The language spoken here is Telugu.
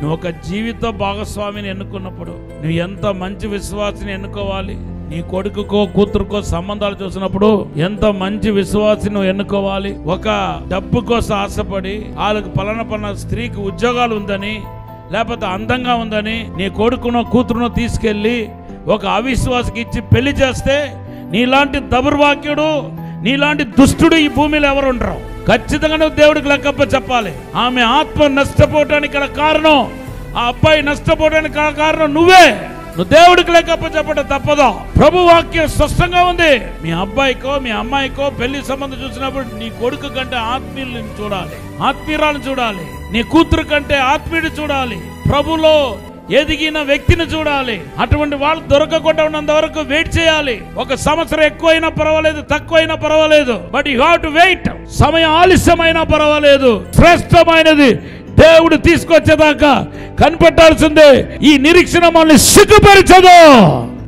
నువ్వు ఒక జీవిత భాగస్వామిని ఎన్నుకున్నప్పుడు నువ్వు ఎంత మంచి విశ్వాసిని ఎన్నుకోవాలి. నీ కొడుకుకో కూతురుకో సంబంధాలు చూసినప్పుడు ఎంత మంచి విశ్వాసిని నువ్వు ఎన్నుకోవాలి. ఒక డబ్బు కోసం ఆశపడి వాళ్ళకి పలానా స్త్రీకి ఉద్యోగాలు ఉందని లేకపోతే అందంగా ఉందని నీ కొడుకునో కూతురునో తీసుకెళ్లి ఒక అవిశ్వాసకి ఇచ్చి పెళ్లి చేస్తే నీలాంటి దౌర్భాగ్యుడు, నీలాంటి దుష్టుడు ఈ భూమిలో ఎవరు ఉండరు. ఖచ్చితంగా నువ్వు దేవుడికి లెక్కప్ప చెప్పాలి. ఆమె ఆత్మ నష్టపోవటానికి గల కారణం, ఆ అబ్బాయి నష్టపోవడానికి గల కారణం నువ్వే. నువ్వు దేవుడికి లెక్కప్ప చెప్పడం తప్పదు. ప్రభు వాక్యం స్పష్టంగా ఉంది. మీ అబ్బాయికో మీ అమ్మాయికో పెళ్లి సంబంధం చూసినప్పుడు నీ కొడుకు కంటే ఆత్మీయులను చూడాలి, ఆత్మీయురాలను చూడాలి. నీ కూతురు కంటే ఆత్మీయుడు చూడాలి. ప్రభులో ఎదిగిన వ్యక్తిని చూడాలి. అటువంటి వాళ్ళు దొరకకుండా ఉన్నంత వరకు వెయిట్ చేయాలి. 1 సంవత్సరం ఎక్కువైనా పర్వాలేదు, తక్కువైనా పర్వాలేదు, but you have to wait. సమయం ఆలస్యమైనా పర్వాలేదు, శ్రేష్టమైనది దేవుడు తీసుకొచ్చేదాకా కనిపెట్టాల్సిందే. ఈ నిరీక్షణ మనల్ని సిగ్గుపరచదు.